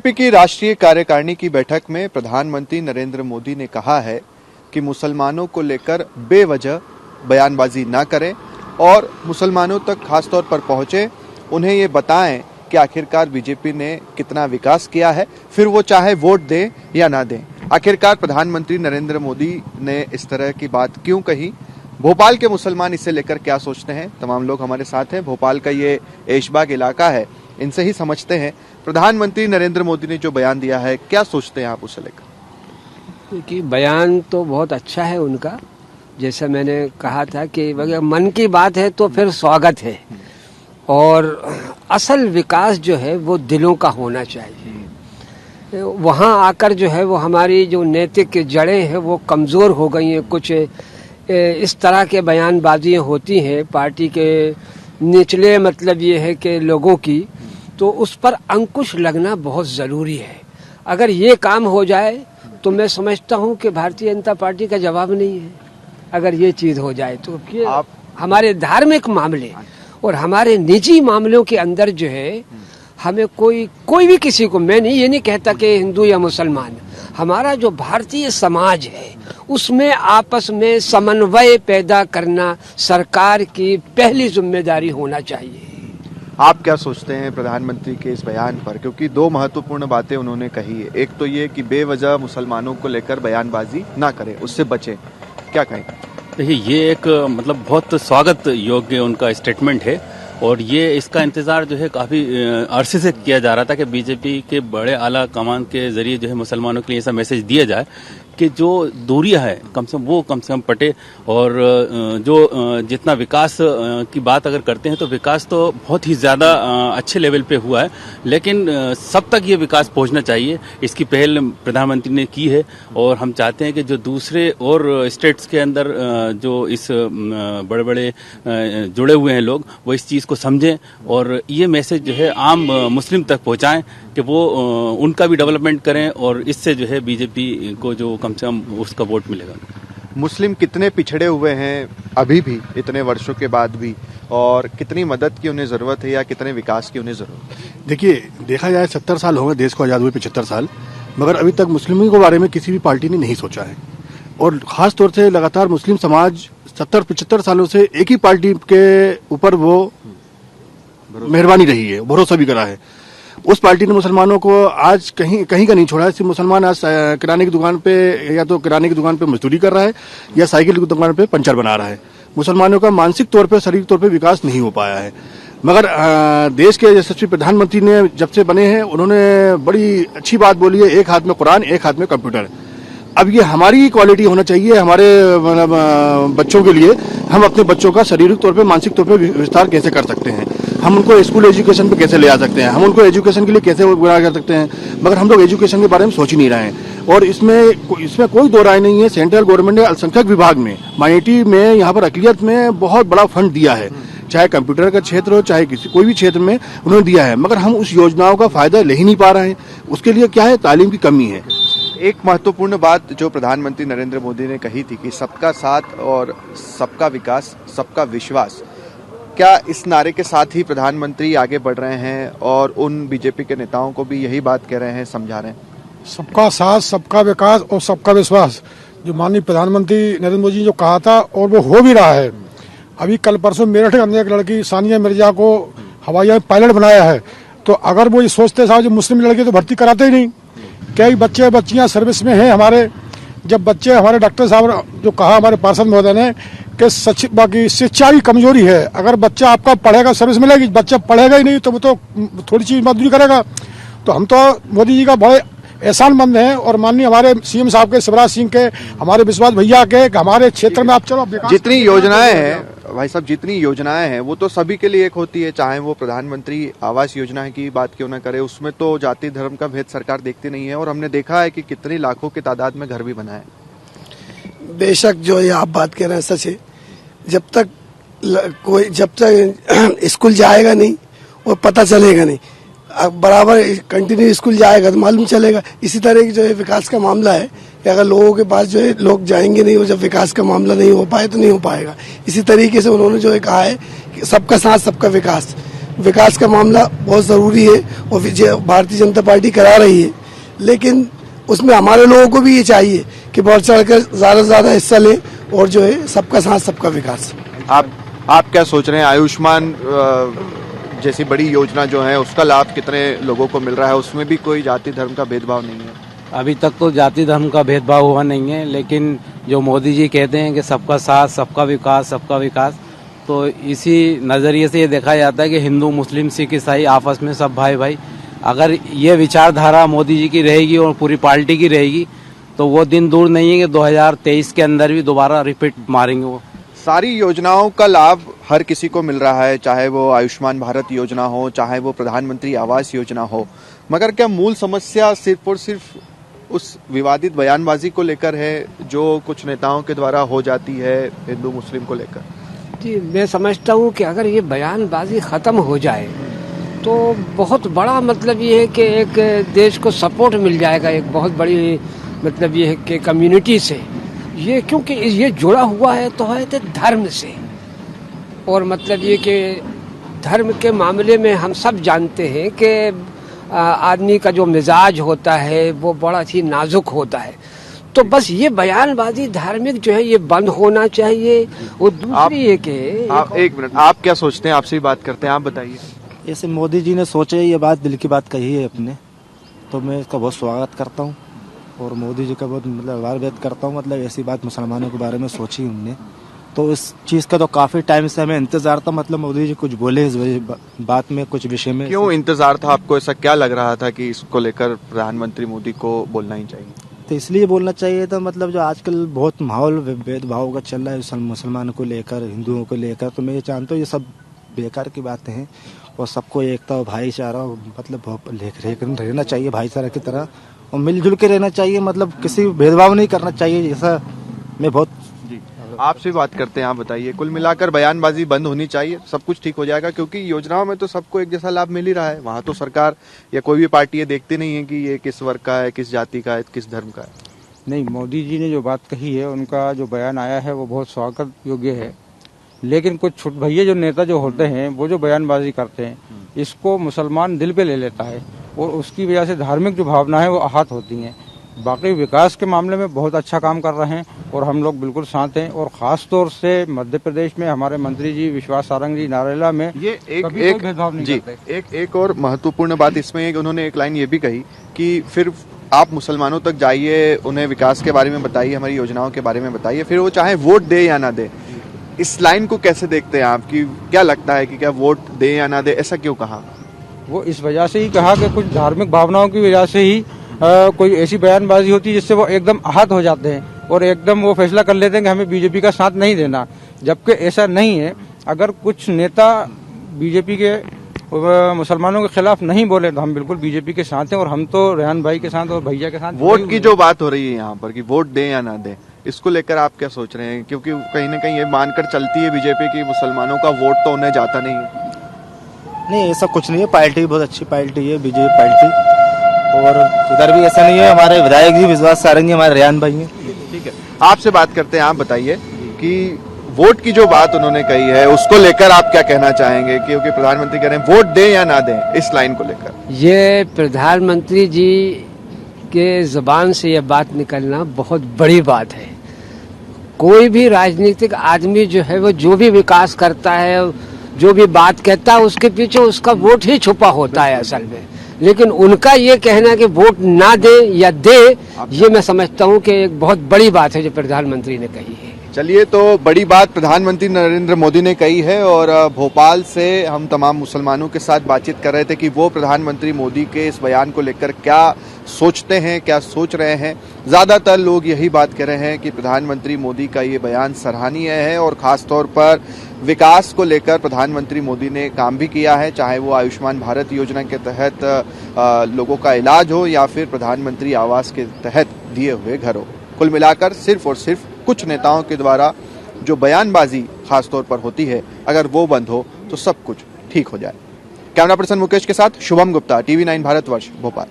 BJP की राष्ट्रीय कार्यकारिणी की बैठक में प्रधानमंत्री नरेंद्र मोदी ने कहा है कि मुसलमानों को लेकर बेवजह बयानबाजी न करें और मुसलमानों तक खासतौर पर पहुंचे, उन्हें ये बताएं कि आखिरकार बीजेपी ने कितना विकास किया है, फिर वो चाहे वोट दें या ना दें। आखिरकार प्रधानमंत्री नरेंद्र मोदी ने इस तरह की बात क्यों कही, भोपाल के मुसलमान इसे लेकर क्या सोचते हैं, तमाम लोग हमारे साथ हैं। भोपाल का ये ऐशबाग इलाका है, इनसे ही समझते हैं प्रधानमंत्री नरेंद्र मोदी ने जो बयान दिया है, क्या सोचते हैं आप उसे लेकर? देखिए, बयान तो बहुत अच्छा है उनका। जैसा मैंने कहा था कि अगर मन की बात है तो फिर स्वागत है, और असल विकास जो है वो दिलों का होना चाहिए। वहाँ आकर जो है वो हमारी जो नैतिक जड़ें हैं वो कमज़ोर हो गई हैं। कुछ इस तरह के बयानबाजियाँ होती हैं पार्टी के निचले मतलब ये है कि लोगों की, तो उस पर अंकुश लगना बहुत ज़रूरी है। अगर ये काम हो जाए तो मैं समझता हूँ कि भारतीय जनता पार्टी का जवाब नहीं है। अगर ये चीज़ हो जाए तो आप हमारे धार्मिक मामले और हमारे निजी मामलों के अंदर जो है हमें कोई भी किसी को, मैं नहीं ये नहीं कहता कि हिंदू या मुसलमान, हमारा जो भारतीय समाज है उसमें आपस में समन्वय पैदा करना सरकार की पहली जिम्मेदारी होना चाहिए। आप क्या सोचते हैं प्रधानमंत्री के इस बयान पर? क्योंकि दो महत्वपूर्ण बातें उन्होंने कही है। एक तो ये कि बेवजह मुसलमानों को लेकर बयानबाजी ना करें, उससे बचें। क्या कहें? देखिए, ये एक मतलब बहुत स्वागत योग्य उनका स्टेटमेंट है, और ये इसका इंतजार जो है काफी अरसे से किया जा रहा था कि बीजेपी के बड़े आला कमान के जरिए जो है मुसलमानों के लिए ऐसा मैसेज दिया जाए कि जो दूरियां है कम से कम पटे, और जो जितना विकास की बात अगर करते हैं तो विकास तो बहुत ही ज़्यादा अच्छे लेवल पे हुआ है, लेकिन सब तक ये विकास पहुंचना चाहिए। इसकी पहल प्रधानमंत्री ने की है, और हम चाहते हैं कि जो दूसरे और स्टेट्स के अंदर जो इस बड़े बड़े जुड़े हुए हैं लोग, वो इस चीज़ को समझें और ये मैसेज जो है आम मुस्लिम तक पहुंचाएं कि वो उनका भी डेवलपमेंट करें, और इससे जो है बीजेपी को जो कम से कम उसका वोट मिलेगा। मुस्लिम कितने पिछड़े हुए हैं अभी भी, इतने वर्षों के बाद भी, और कितनी मदद की उन्हें जरूरत है या कितने विकास की उन्हें जरूरत है? देखिए, देखा जाए 70 साल हो गए देश को आजाद हुए, 75 साल, मगर अभी तक मुस्लिमों के बारे में किसी भी पार्टी ने नहीं सोचा है। और खास तौर से लगातार मुस्लिम समाज 70-75 सालों से एक ही पार्टी के ऊपर वो मेहरबानी रही है, भरोसा भी करा है। उस पार्टी ने मुसलमानों को आज कहीं का नहीं छोड़ा है। सिर्फ मुसलमान आज किराने की दुकान पे या तो किराने की दुकान पे मजदूरी कर रहा है या साइकिल की दुकान पे पंचर बना रहा है। मुसलमानों का मानसिक तौर पे, शारीरिक तौर पे विकास नहीं हो पाया है। मगर देश के यशस्वी प्रधानमंत्री ने जब से बने हैं, उन्होंने बड़ी अच्छी बात बोली है, एक हाथ में कुरान, एक हाथ में कंप्यूटर। अब ये हमारी क्वालिटी होना चाहिए हमारे बच्चों के लिए। हम अपने बच्चों का शारीरिक तौर पे, मानसिक तौर पे विस्तार कैसे कर सकते हैं, हम उनको स्कूल एजुकेशन पे कैसे ले आ सकते हैं, हम उनको एजुकेशन के लिए कैसे गुना कर सकते हैं, मगर हम लोग एजुकेशन के बारे में सोच ही नहीं रहे हैं। और इसमें कोई दो राय नहीं है। सेंट्रल गवर्नमेंट ने अल्पसंख्यक विभाग में, माइनॉरिटी में, यहाँ पर अकलियत में बहुत बड़ा फंड दिया है, चाहे कंप्यूटर का क्षेत्र हो, चाहे कोई भी क्षेत्र में उन्होंने दिया है, मगर हम उस योजनाओं का फायदा ले ही नहीं पा रहे हैं। उसके लिए क्या है, तालीम की कमी है। एक महत्वपूर्ण बात जो प्रधानमंत्री नरेंद्र मोदी ने कही थी कि सबका साथ और सबका विकास, सबका विश्वास, क्या इस नारे के साथ ही प्रधानमंत्री आगे बढ़ रहे हैं और उन बीजेपी के नेताओं को भी यही बात कह रहे हैं, समझा रहे हैं? सबका साथ, सबका विकास और सबका विश्वास, जो माननीय प्रधानमंत्री नरेंद्र मोदी जी जो कहा था, और वो हो भी रहा है। अभी कल परसों मेरठ के अंदर एक लड़की सानिया मिर्जा को हवाई जहाज पायलट बनाया है। तो अगर वो ये सोचते साहब जो मुस्लिम लड़की तो भर्ती कराते ही नहीं, कई बच्चे बच्चियां सर्विस में हैं हमारे। जब बच्चे, हमारे डॉक्टर साहब जो कहा हमारे पार्षद महोदय ने कि बाकी शिक्षा की कमजोरी है, अगर बच्चा आपका पढ़ेगा सर्विस मिलेगी, बच्चा पढ़ेगा ही नहीं तो वो तो थोड़ी चीज मजदूरी करेगा। तो हम तो मोदी जी का बड़े एहसानमंद हैं, और माननीय हमारे सीएम साहब के, शिवराज सिंह के, हमारे विश्वास भैया के, हमारे क्षेत्र में आप चलो जितनी योजनाएं हैं भाई साहब, जितनी योजनाएं हैं वो तो सभी के लिए एक होती है, चाहे वो प्रधानमंत्री आवास योजना की बात क्यों ना करे, उसमें तो जाति धर्म का भेद सरकार देखती नहीं है, और हमने देखा है कि कितनी लाखों की तादाद में घर भी बनाए। बेशक जो ये आप बात कह रहे हैं सच है। जब तक स्कूल जाएगा नहीं और पता चलेगा नहीं, बराबर कंटिन्यू स्कूल जाएगा तो मालूम चलेगा। इसी तरह की जो है विकास का मामला है कि अगर लोगों के पास जो है लोग जाएंगे नहीं और जब विकास का मामला नहीं हो पाए तो नहीं हो पाएगा। इसी तरीके से उन्होंने जो है कहा है कि सबका साथ सबका विकास, विकास का मामला बहुत ज़रूरी है और भारतीय जनता पार्टी करा रही है, लेकिन उसमें हमारे लोगों को भी ये चाहिए कि बढ़ चढ़कर ज़्यादा से ज़्यादा हिस्सा लें और जो है सबका साथ सबका विकास। आप क्या सोच रहे हैं, आयुष्मान जैसी बड़ी योजना जो है उसका लाभ कितने लोगों को मिल रहा है? उसमें भी कोई जाति धर्म का भेदभाव नहीं है? अभी तक तो जाति धर्म का भेदभाव हुआ नहीं है, लेकिन जो मोदी जी कहते हैं कि सबका साथ सबका विकास, तो इसी नज़रिए से ये देखा जाता है कि हिंदू मुस्लिम सिख ईसाई आपस में सब भाई भाई। अगर ये विचारधारा मोदी जी की रहेगी और पूरी पार्टी की रहेगी तो वो दिन दूर नहीं है कि 2023 के अंदर भी दोबारा रिपीट मारेंगे वो। सारी योजनाओं का लाभ हर किसी को मिल रहा है, चाहे वो आयुष्मान भारत योजना हो, चाहे वो प्रधानमंत्री आवास योजना हो, मगर क्या मूल समस्या सिर्फ और सिर्फ उस विवादित बयानबाजी को लेकर है जो कुछ नेताओं के द्वारा हो जाती है हिंदू मुस्लिम को लेकर? जी, मैं समझता हूँ कि अगर ये बयानबाजी खत्म हो जाए तो बहुत बड़ा मतलब ये है कि एक देश को सपोर्ट मिल जाएगा, एक बहुत बड़ी मतलब ये है कि कम्युनिटी से ये, क्योंकि ये जुड़ा हुआ है तो है तो धर्म से, और मतलब ये कि धर्म के मामले में हम सब जानते हैं कि आदमी का जो मिजाज होता है वो बड़ा ही नाजुक होता है। तो बस ये बयानबाजी धार्मिक जो है ये बंद होना चाहिए। और दूसरी ये कि एक मिनट, आप क्या सोचते हैं? आपसे ही बात करते हैं, आप बताइए। ऐसे मोदी जी ने सोचे ये बात, दिल की बात कही है अपने, तो मैं इसका बहुत स्वागत करता हूँ और मोदी जी का बहुत मतलब आभार व्यक्त करता हूँ। मतलब ऐसी बात मुसलमानों के बारे में सोची उनने, तो इस चीज़ का तो काफ़ी टाइम से हमें इंतजार था, मतलब मोदी जी कुछ बोले इस बात में, कुछ विषय में। क्यों इंतजार था आपको? ऐसा क्या लग रहा था कि इसको लेकर प्रधानमंत्री मोदी को बोलना ही चाहिए? तो इसलिए बोलना चाहिए था, मतलब जो आजकल बहुत माहौल भेदभाव का चल रहा है मुसलमानों को लेकर, हिंदुओं को लेकर, तो मैं ये जानता हूँ ये सब बेकार की बातें हैं और सबको एकता और भाईचारा मतलब रहना चाहिए भाईचारा की तरह, और मिलजुल के रहना चाहिए, मतलब किसी भेदभाव नहीं करना चाहिए। जैसा मैं बहुत आपसे बात करते हैं, आप बताइए। कुल मिलाकर बयानबाजी बंद होनी चाहिए, सब कुछ ठीक हो जाएगा, क्योंकि योजनाओं में तो सबको एक जैसा लाभ मिल ही रहा है। वहाँ तो सरकार या कोई भी पार्टी ये देखती नहीं है कि ये किस वर्ग का है, किस जाति का है, किस धर्म का है। नहीं, मोदी जी ने जो बात कही है, उनका जो बयान आया है वो बहुत स्वागत योग्य है, लेकिन कुछ छुट भैया जो नेता जो होते हैं वो जो बयानबाजी करते हैं इसको मुसलमान दिल पे ले लेता है और उसकी वजह से धार्मिक जो भावना है वो आहत होती हैं। बाकी विकास के मामले में बहुत अच्छा काम कर रहे हैं और हम लोग बिल्कुल साथ हैं, और खास तौर से मध्य प्रदेश में हमारे मंत्री जी विश्वास सारंग जी नारेला में ये एक भेदभाव नहीं करते। एक और महत्वपूर्ण बात इसमें है कि उन्होंने एक लाइन ये भी कही कि फिर आप मुसलमानों तक जाइए, उन्हें विकास के बारे में बताइए, हमारी योजनाओं के बारे में बताइए, फिर वो चाहे वोट दे या ना दे। इस लाइन को कैसे देखते हैं आप? कि क्या लगता है कि क्या वोट दे या ना दे, ऐसा क्यों कहा? वो इस वजह से ही कहा कि कुछ धार्मिक भावनाओं की वजह से ही कोई ऐसी बयानबाजी होती है जिससे वो एकदम आहत हो जाते हैं और एकदम वो फैसला कर लेते हैं कि हमें बीजेपी का साथ नहीं देना, जबकि ऐसा नहीं है। अगर कुछ नेता बीजेपी के मुसलमानों के खिलाफ नहीं बोले तो हम बिल्कुल बीजेपी के साथ हैं, और हम तो रेहान भाई के साथ और भैया के साथ। वोट की जो बात हो रही है यहाँ पर कि वोट दें या ना दें, इसको लेकर आप क्या सोच रहे हैं? क्योंकि कहीं ना कहीं ये मानकर चलती है बीजेपी की मुसलमानों का वोट तो उन्हें जाता नहीं है। नहीं, ऐसा कुछ नहीं है, पार्टी बहुत अच्छी पार्टी है बीजेपी पार्टी, और इधर भी ऐसा नहीं है। हमारे विधायक जी विश्वास सारंग हमारे रेहान भाई हैं। ठीक है, आपसे बात करते हैं, आप बताइए कि वोट की जो बात उन्होंने कही है उसको लेकर आप क्या कहना चाहेंगे? क्योंकि प्रधानमंत्री कह रहे हैं वोट दें या ना दें, इस लाइन को लेकर। ये प्रधानमंत्री जी के जुबान से ये बात निकलना बहुत बड़ी बात है। कोई भी राजनीतिक आदमी जो है वो जो भी विकास करता है, जो भी बात कहता है, उसके पीछे उसका वोट ही छुपा होता है असल में। लेकिन उनका ये कहना कि वोट ना दे या दे, ये मैं समझता हूँ कि एक बहुत बड़ी बात है जो प्रधानमंत्री ने कही है। चलिए, तो बड़ी बात प्रधानमंत्री नरेंद्र मोदी ने कही है, और भोपाल से हम तमाम मुसलमानों के साथ बातचीत कर रहे थे कि वो प्रधानमंत्री मोदी के इस बयान को लेकर क्या सोचते हैं, क्या सोच रहे हैं। ज़्यादातर लोग यही बात कह रहे हैं कि प्रधानमंत्री मोदी का ये बयान सराहनीय है, और ख़ास तौर पर विकास को लेकर प्रधानमंत्री मोदी ने काम भी किया है, चाहे वो आयुष्मान भारत योजना के तहत लोगों का इलाज हो या फिर प्रधानमंत्री आवास के तहत दिए हुए घर हो। कुल मिलाकर सिर्फ और सिर्फ कुछ नेताओं के द्वारा जो बयानबाजी खास तौर पर होती है, अगर वो बंद हो तो सब कुछ ठीक हो जाए। कैमरा पर्सन मुकेश के साथ शुभम गुप्ता, TV9 भारतवर्ष, भोपाल।